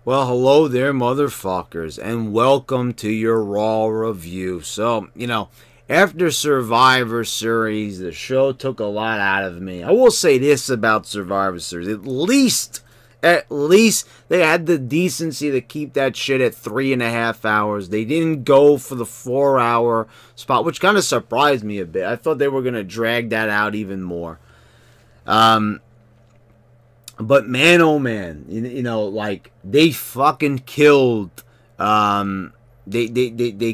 Well, hello there, motherfuckers, and welcome to your Raw review. So, after Survivor Series, the show took a lot out of me. I will say this about Survivor Series. At least they had the decency to keep that shit at 3.5 hours. They didn't go for the 4-hour spot, which kind of surprised me a bit. I thought they were going to drag that out even more. But man, oh man, like they fucking killed. They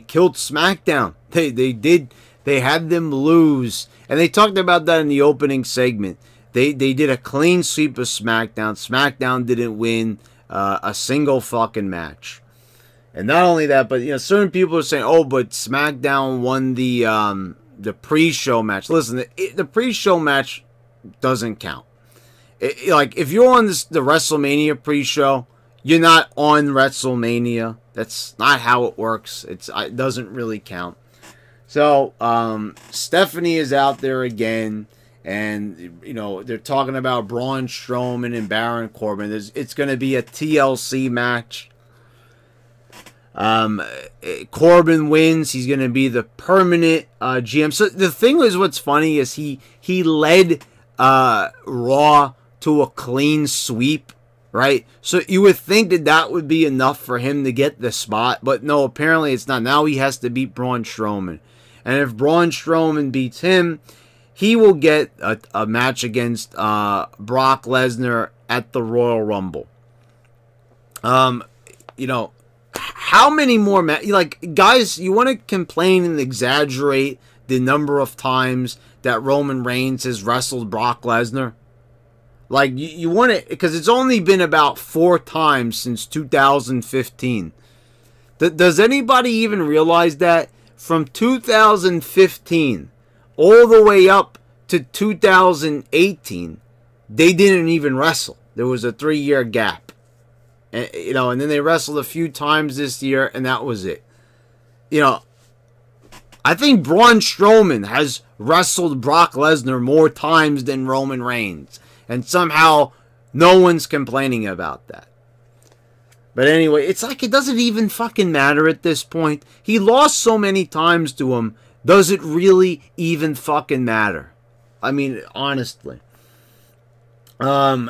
killed SmackDown. They had them lose, and they talked about that in the opening segment. They did a clean sweep of SmackDown. SmackDown didn't win a single fucking match, and not only that, but certain people are saying, "Oh, but SmackDown won the pre-show match." Listen, the pre-show match doesn't count. Like, if you're on the WrestleMania pre-show, you're not on WrestleMania. That's not how it works. It doesn't really count. So, Stephanie is out there again, and, they're talking about Braun Strowman and Baron Corbin. It's going to be a TLC match. Corbin wins. He's going to be the permanent GM. So, the thing is, what's funny is he led Raw to a clean sweep, right? So you would think that would be enough for him to get the spot, but no, apparently it's not. Now he has to beat Braun Strowman, and if Braun Strowman beats him, he will get a match against Brock Lesnar at the Royal Rumble. How many more guys, you want to complain and exaggerate the number of times that Roman Reigns has wrestled Brock Lesnar? Like, you want it, because it's only been about 4 times since 2015. Does anybody even realize that? From 2015 all the way up to 2018, they didn't even wrestle. There was a 3-year gap. And then they wrestled a few times this year, and that was it. I think Braun Strowman has wrestled Brock Lesnar more times than Roman Reigns. And somehow, no one's complaining about that. But anyway, it's like it doesn't even fucking matter at this point. He lost so many times to him. Does it really even fucking matter? I mean, honestly. I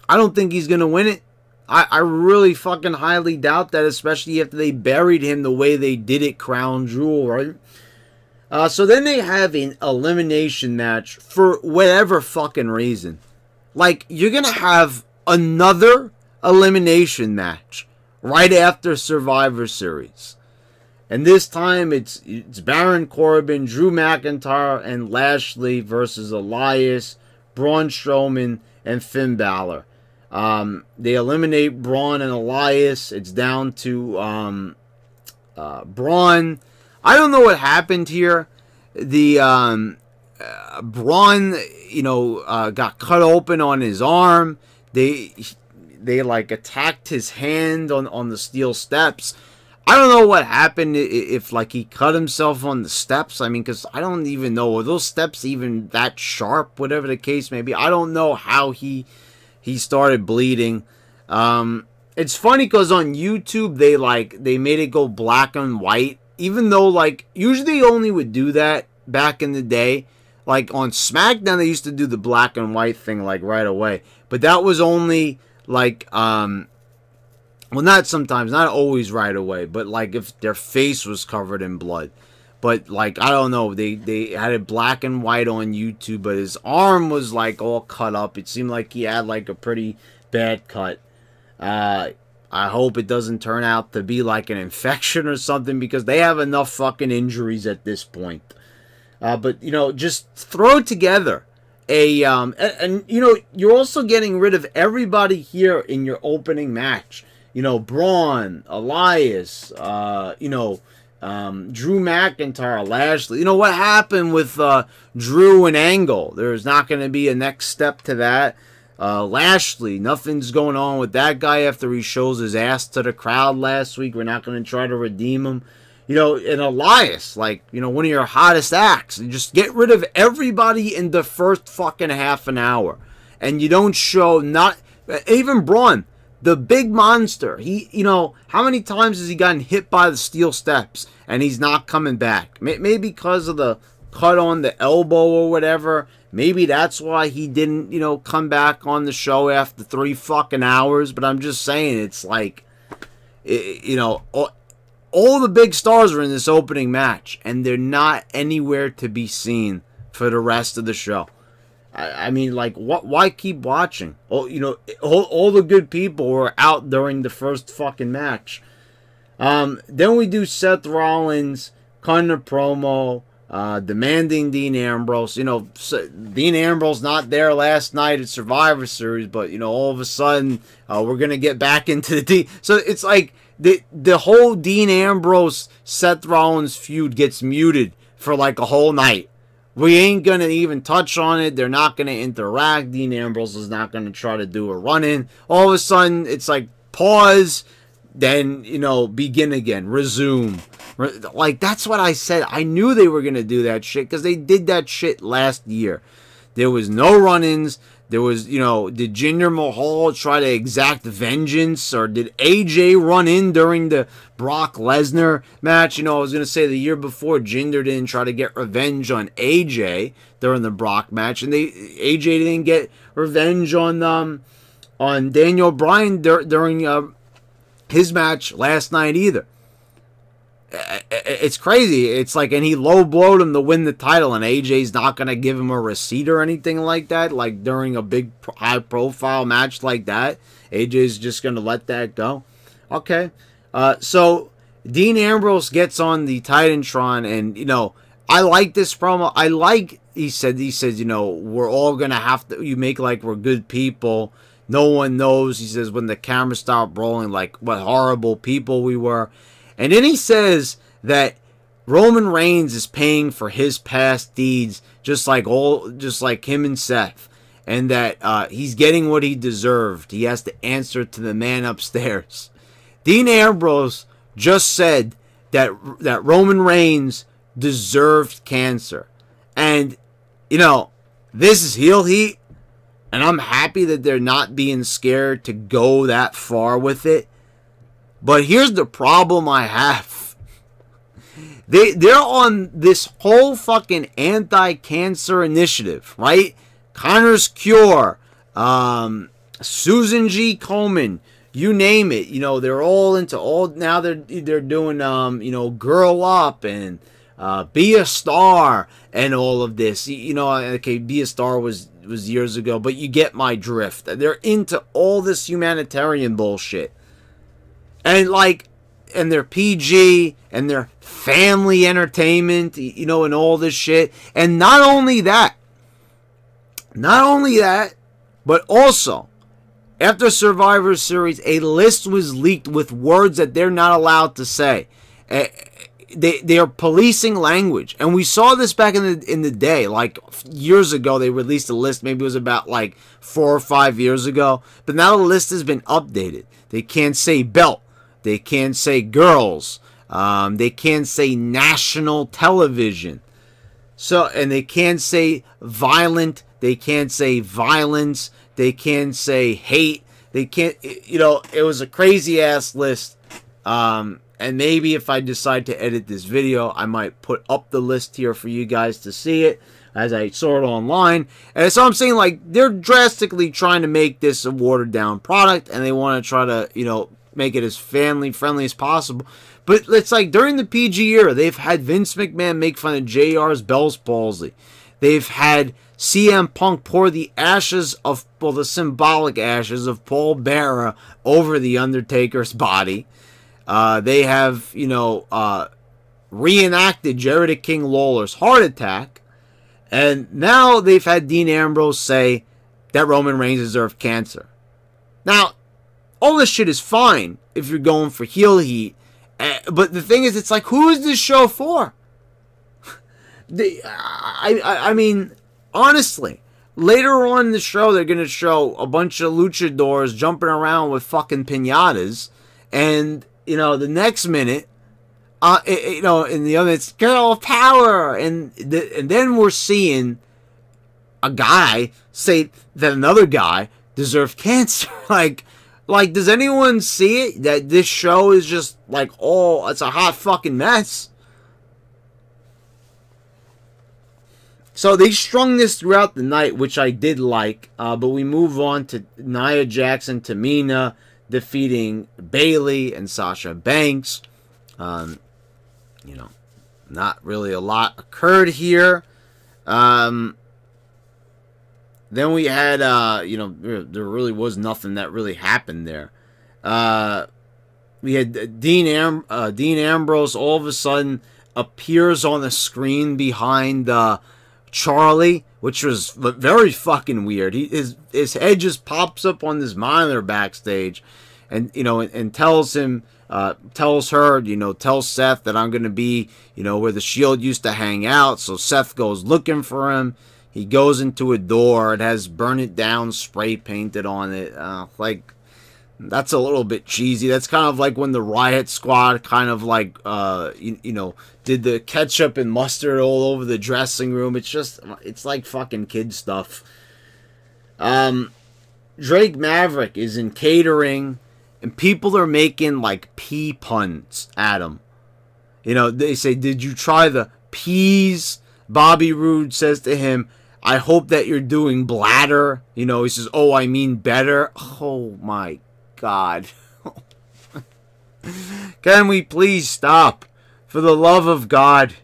don't think he's going to win it. I really fucking highly doubt that, especially after they buried him the way they did at Crown Jewel, right? So then they have an elimination match for whatever fucking reason. Like, you're going to have another elimination match right after Survivor Series. And this time it's Baron Corbin, Drew McIntyre, and Lashley versus Elias, Braun Strowman, and Finn Balor. They eliminate Braun and Elias. It's down to Braun. I don't know what happened here. The Braun, got cut open on his arm. They like attacked his hand on the steel steps. I don't know what happened, if like he cut himself on the steps. I mean, because I don't even know, are those steps even that sharp? Whatever the case may be, I don't know how he started bleeding. It's funny because on YouTube they made it go black and white. Even though, usually only would do that back in the day. Like, on SmackDown, they used to do the black and white thing, right away. But that was only, well, not sometimes, not always right away. But, if their face was covered in blood. But, I don't know, they had it black and white on YouTube. But his arm was, all cut up. It seemed like he had, a pretty bad cut. I hope it doesn't turn out to be an infection or something, because they have enough fucking injuries at this point. But, just throw together and you're also getting rid of everybody here in your opening match. Braun, Elias, Drew McIntyre, Lashley. What happened with Drew and Angle? There's not going to be a next step to that. Lashley, nothing's going on with that guy after he shows his ass to the crowd last week. We're not going to try to redeem him. And Elias, one of your hottest acts. Just get rid of everybody in the first fucking half an hour. And you don't show, not even Braun. The big monster. He, you know, how many times has he gotten hit by the steel steps and he's not coming back? Maybe because of the cut on the elbow or whatever. Maybe that's why he didn't, you know, come back on the show after 3 fucking hours. But I'm just saying, it's like, you know, all the big stars are in this opening match, and they're not anywhere to be seen for the rest of the show. I mean, like, why keep watching? Oh, you know, all the good people were out during the first fucking match. Then we do Seth Rollins cutting a promo, demanding Dean Ambrose. You know, Dean Ambrose not there last night at Survivor Series, but, you know, all of a sudden, we're going to get back into the Dean. So it's like the whole Dean Ambrose Seth Rollins feud gets muted for like a whole night. We ain't going to even touch on it. They're not going to interact. Dean Ambrose is not going to try to do a run-in. All of a sudden, it's like, pause, then, you know, begin again, resume. Like, that's what I said. I knew they were going to do that shit because they did that shit last year. There was no run-ins. There was, you know, did Jinder Mahal try to exact vengeance? Or did AJ run in during the Brock Lesnar match? You know, I was going to say the year before, Jinder didn't try to get revenge on AJ during the Brock match. And AJ didn't get revenge on Daniel Bryan during his match last night either. It's crazy. It's like, and he low-blowed him to win the title, and AJ's not going to give him a receipt or anything like that, like during a big high-profile match like that. AJ's just going to let that go. Okay. So Dean Ambrose gets on the Titantron, and, you know, I like this promo. I like, he said, you know, we're all going to have to, you make like we're good people. No one knows, he says, when the camera stopped rolling, like what horrible people we were. And then he says that Roman Reigns is paying for his past deeds, just like him and Seth, and that he's getting what he deserved. He has to answer to the man upstairs. Dean Ambrose just said that Roman Reigns deserved cancer, and you know, this is heel heat, and I'm happy that they're not being scared to go that far with it. But here's the problem I have. They're on this whole fucking anti-cancer initiative, right? Connor's Cure, Susan G Komen, you name it. You know, they're all into all, now they're doing, you know, Girl Up and Be a Star and all of this. You know, okay, Be a Star was years ago, but you get my drift. They're into all this humanitarian bullshit. And like, and they're PG, and they're family entertainment, you know, and all this shit. And not only that, but also, after Survivor Series, a list was leaked with words that they're not allowed to say. They are policing language, and we saw this back in the day, like years ago. They released a list. Maybe it was about like 4 or 5 years ago. But now the list has been updated. They can't say belt. They can't say girls. They can't say national television. So, and they can't say violent. They can't say violence. They can't say hate. They can't, you know, it was a crazy ass list. And maybe if I decide to edit this video, I might put up the list here for you guys to see it as I saw it online. And so I'm saying, like, they're drastically trying to make this a watered down product, and they want to try to, you know, make it as family friendly as possible. But it's like during the PG era, they've had Vince McMahon make fun of JR's Bell's palsy. They've had CM Punk pour the ashes of, well, the symbolic ashes of Paul Bearer over the Undertaker's body. They have, you know, reenacted Jerry the King Lawler's heart attack. And now they've had Dean Ambrose say that Roman Reigns deserved cancer. Now, all this shit is fine if you're going for heel heat. But the thing is, it's like, who is this show for? I mean, honestly, later on in the show, they're going to show a bunch of luchadors jumping around with fucking piñatas. And, you know, the next minute, you know, in the other, it's girl power. And then we're seeing a guy say that another guy deserved cancer. Like, Like, does anyone see it? That this show is just like, oh, it's a hot fucking mess. So they strung this throughout the night, which I did like. But we move on to Nia Jax and Tamina defeating Bayley and Sasha Banks. You know, not really a lot occurred here. Then we had, you know, there really was nothing that really happened there. We had Dean Ambrose all of a sudden appears on the screen behind Charlie, which was very fucking weird. His head just pops up on this monitor backstage, and you know, and tells him, tells her, you know, tell Seth that I'm gonna be, you know, where the Shield used to hang out. So Seth goes looking for him. He goes into a door. It has "Burn It Down" spray painted on it. Like, that's a little bit cheesy. That's kind of like when the Riot Squad kind of like, you know, did the ketchup and mustard all over the dressing room. It's just, it's like fucking kid stuff. Drake Maverick is in catering, and people are making like pea puns at him. You know, they say, "Did you try the peas?" Bobby Roode says to him, "I hope that you're doing bladder." You know, he says, "Oh, I mean better." Oh my God. Can we please stop? For the love of God.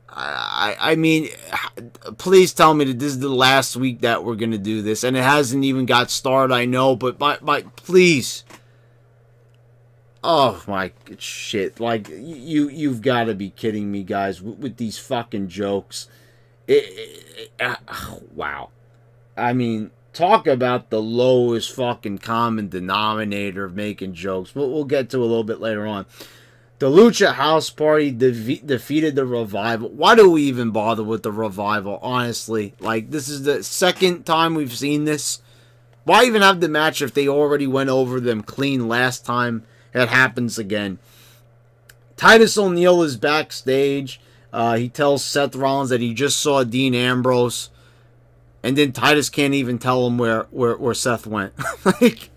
I mean, please tell me that this is the last week that we're going to do this. And it hasn't even got started, I know. But please. Oh my shit. Like, you've got to be kidding me, guys, with these fucking jokes. Wow. I mean, talk about the lowest fucking common denominator of making jokes. We'll get to a little bit later on. The Lucha House Party defeated the Revival. Why do we even bother with the Revival, honestly? Like, this is the second time we've seen this. Why even have the match if they already went over them clean last time? It happens again. Titus O'Neil is backstage. He tells Seth Rollins that he just saw Dean Ambrose. And then Titus can't even tell him where Seth went. Like,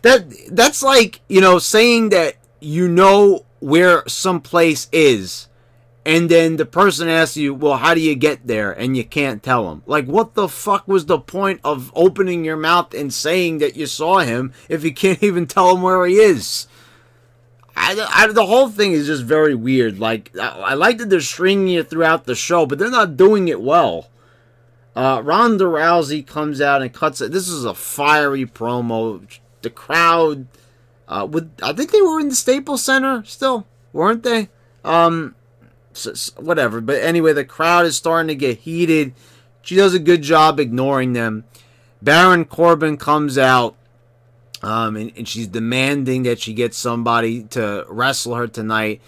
that's like, you know, saying that you know where some place is, and then the person asks you, well, how do you get there? And you can't tell them. Like, what the fuck was the point of opening your mouth and saying that you saw him if you can't even tell him where he is? The whole thing is just very weird. Like, I like that they're stringing it throughout the show, but they're not doing it well. Ronda Rousey comes out and cuts it. This is a fiery promo. The crowd, I think they were in the Staples Center still, weren't they? Whatever. But anyway, the crowd is starting to get heated. She does a good job ignoring them. Baron Corbin comes out, and she's demanding that she get somebody to wrestle her tonight.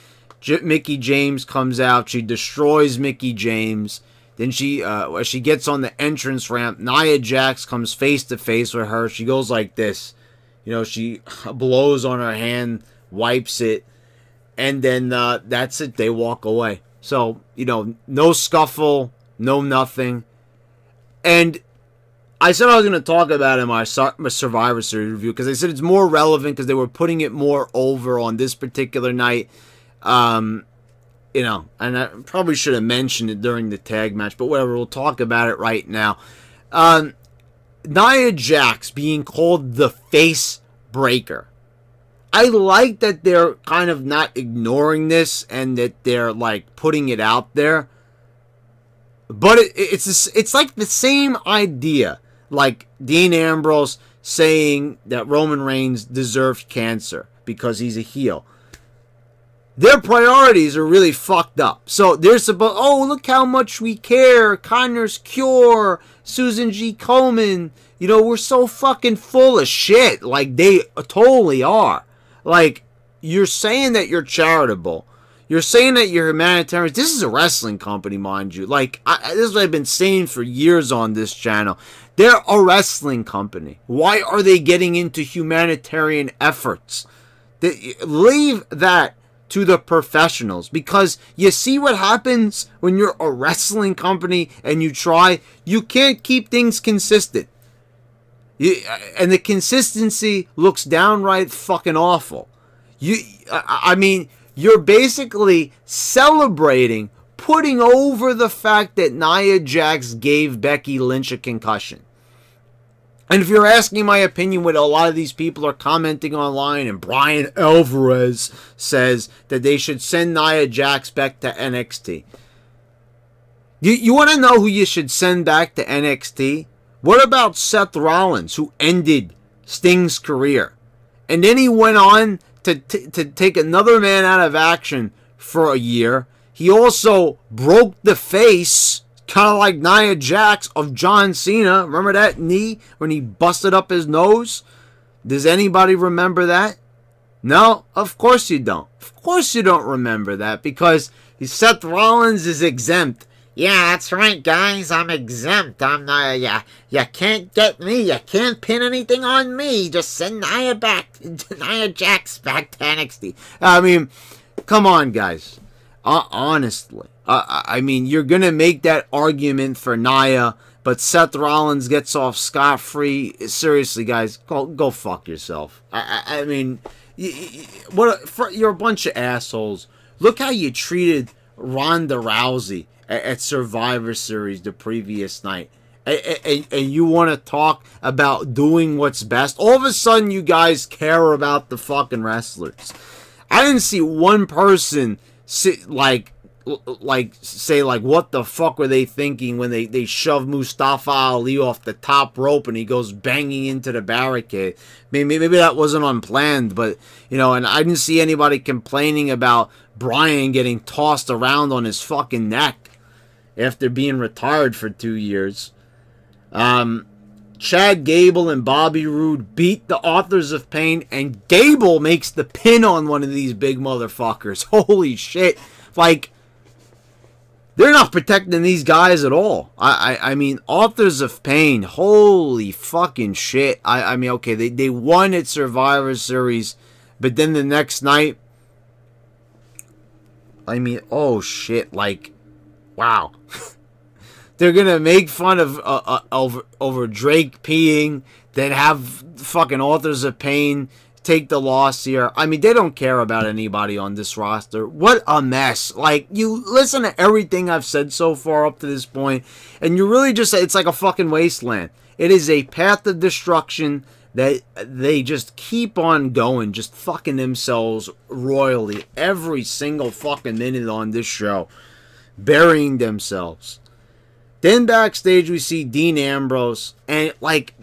Mickie James comes out. She destroys Mickie James. Then as she gets on the entrance ramp, Nia Jax comes face to face with her. She goes like this. You know, she blows on her hand, wipes it, and then that's it. They walk away. So, you know, no scuffle, no nothing. And I said I was going to talk about it in my Survivor Series review, because I said it's more relevant because they were putting it more over on this particular night. You know, and I probably should have mentioned it during the tag match, but whatever, we'll talk about it right now. Nia Jax being called the Face Breaker. I like that they're kind of not ignoring this and that they're like putting it out there. But it's like the same idea. Like Dean Ambrose saying that Roman Reigns deserved cancer because he's a heel. Their priorities are really fucked up. So they're supposed, oh, look how much we care. Connor's Cure, Susan G Komen. You know, we're so fucking full of shit. Like, they totally are. Like, you're saying that you're charitable. You're saying that you're humanitarian. This is a wrestling company, mind you. Like, this is what I've been saying for years on this channel. They're a wrestling company. Why are they getting into humanitarian efforts? Leave that to the professionals, because you see what happens when you're a wrestling company and you can't keep things consistent. And the consistency looks downright fucking awful. I mean, you're basically celebrating, putting over the fact that Nia Jax gave Becky Lynch a concussion. And if you're asking my opinion, what a lot of these people are commenting online, and Brian Alvarez says that they should send Nia Jax back to NXT. You want to know who you should send back to NXT? What about Seth Rollins, who ended Sting's career? And then he went on to take another man out of action for a year. He also broke the face, kind of like Nia Jax, of John Cena. Remember that knee when he busted up his nose? Does anybody remember that? No, of course you don't. Of course you don't remember that, because Seth Rollins is exempt. Yeah, that's right, guys. I'm exempt. I'm not. You can't get me. You can't pin anything on me. Just send Nia Jax back to NXT. I mean, come on, guys. Honestly, I mean, you're gonna make that argument for Nia, but Seth Rollins gets off scot-free. Seriously, guys, go fuck yourself. I mean, you're a bunch of assholes. Look how you treated Ronda Rousey at Survivor Series the previous night. And you want to talk about doing what's best? All of a sudden, you guys care about the fucking wrestlers. I didn't see one person say, like, what the fuck were they thinking when they shove Mustafa Ali off the top rope and he goes banging into the barricade. Maybe that wasn't unplanned, but, you know, and I didn't see anybody complaining about Bryan getting tossed around on his fucking neck after being retired for 2 years. Chad Gable and Bobby Roode beat the Authors of Pain, and Gable makes the pin on one of these big motherfuckers. Holy shit. Like, they're not protecting these guys at all. I mean, Authors of Pain, holy fucking shit. I mean, okay, they won at Survivor Series, but then the next night, I mean, oh shit, like, wow. They're gonna make fun of over Drake peeing, then have fucking Authors of Pain take the loss here. I mean, they don't care about anybody on this roster. What a mess. Like, you listen to everything I've said so far up to this point, and you really just, it's like a fucking wasteland. It is a path of destruction that they just keep on going, just fucking themselves royally every single fucking minute on this show, burying themselves. Then backstage we see Dean Ambrose, and like,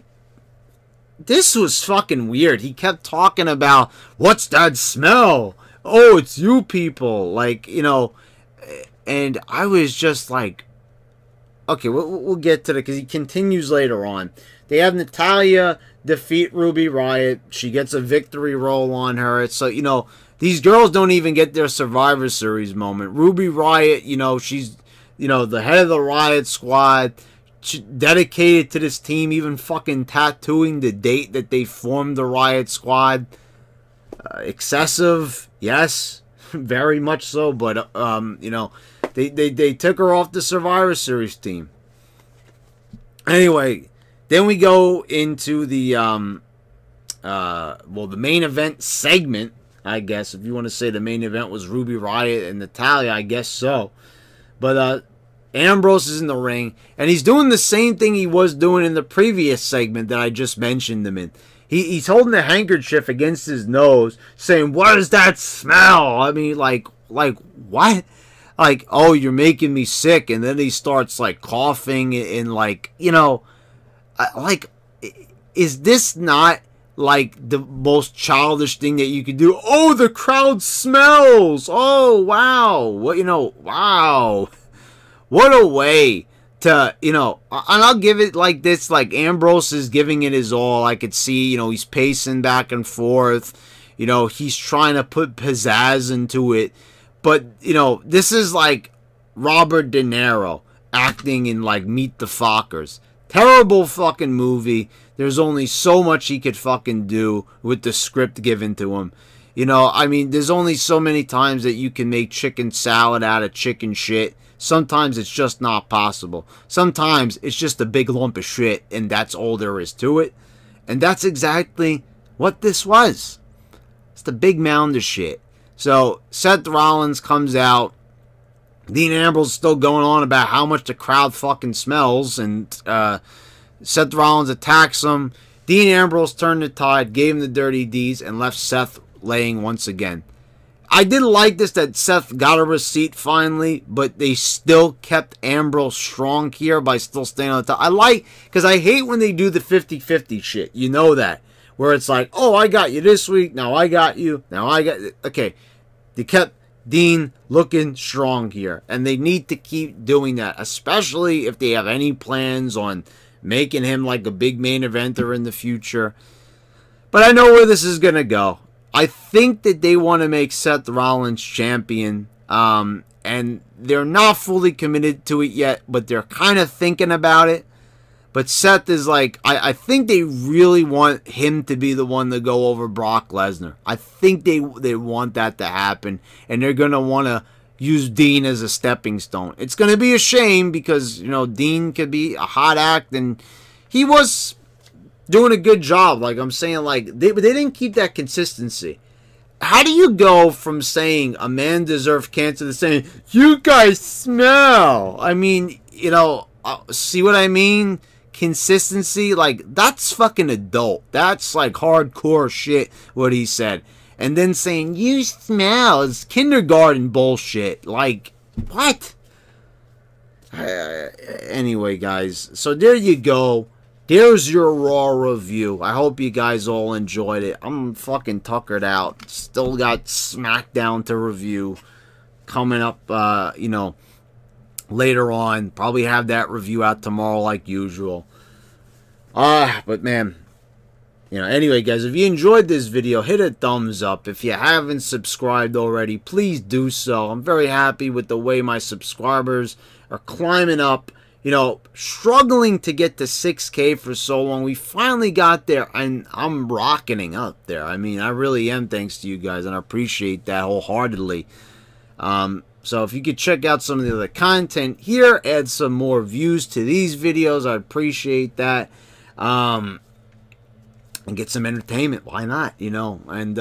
this was fucking weird. He kept talking about, what's that smell? Oh, it's you people. Like, you know, and I was just like, okay, we'll get to it, because he continues later on. They have Natalya defeat Ruby Riott. She gets a victory roll on her. It's so, you know, these girls don't even get their Survivor Series moment. Ruby Riott, you know, she's, you know, the head of the Riott Squad, dedicated to this team, even fucking tattooing the date that they formed the Riott Squad. Excessive, yes, very much so, but, you know, they took her off the Survivor Series team. Anyway, then we go into the, well, the main event segment, I guess. If you want to say the main event was Ruby Riott and Natalya, I guess so. But, Ambrose is in the ring, and he's doing the same thing he was doing in the previous segment that I just mentioned him in. He's holding a handkerchief against his nose, saying, "What is that smell?" I mean, like what? Like, oh, you're making me sick. And then he starts, like, coughing and like, you know, like, is this not, like, the most childish thing that you could do? Oh, the crowd smells. Oh, wow. What, you know, wow. What a way to, you know, and I'll give it like this, like, Ambrose is giving it his all. I could see, you know, he's pacing back and forth. You know, he's trying to put pizzazz into it. But, you know, this is like Robert De Niro acting in, like, Meet the Fockers. Terrible fucking movie. There's only so much he could fucking do with the script given to him. You know, I mean, there's only so many times that you can make chicken salad out of chicken shit. Sometimes it's just not possible. Sometimes it's just a big lump of shit, and that's all there is to it. And that's exactly what this was. It's the big mound of shit. So Seth Rollins comes out. Dean Ambrose is still going on about how much the crowd fucking smells. And Seth Rollins attacks him. Dean Ambrose turned the tide, gave him the dirty deeds, and left Seth laying once again. I did like this, that Seth got a receipt finally, but they still kept Ambrose strong here by still staying on the top. I like, because I hate when they do the 50-50 shit. You know that. Where it's like, oh, I got you this week, now I got you, now I got... Okay, they kept Dean looking strong here, and they need to keep doing that, especially if they have any plans on making him like a big main eventer in the future. But I know where this is going to go. I think that they want to make Seth Rollins champion, and they're not fully committed to it yet, but they're kind of thinking about it. But Seth is like, I think they really want him to be the one to go over Brock Lesnar. I think they want that to happen, and they're going to want to use Dean as a stepping stone. It's going to be a shame because, you know, Dean could be a hot act, and he was doing a good job. Like I'm saying, like they didn't keep that consistency. How do you go from saying a man deserved cancer to saying you guys smell? I mean, you know, see what I mean? Consistency, like that's fucking adult. That's like hardcore shit what he said. And then saying you smell is kindergarten bullshit. Like what? Anyway, guys, so there you go. There's your Raw review. I hope you guys all enjoyed it. I'm fucking tuckered out. Still got SmackDown to review coming up, you know, later on. Probably have that review out tomorrow like usual. But man, you know, anyway, guys, if you enjoyed this video, hit a thumbs up. If you haven't subscribed already, please do so. I'm very happy with the way my subscribers are climbing up. You know, struggling to get to 6K for so long. We finally got there, and I'm rocketing up there. I mean, I really am, thanks to you guys, and I appreciate that wholeheartedly. So if you could check out some of the other content here, add some more views to these videos, I'd appreciate that. And get some entertainment. Why not? You know, and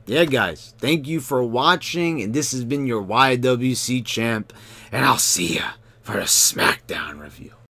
yeah, guys, thank you for watching, and this has been your YWC champ, and I'll see ya for a SmackDown review.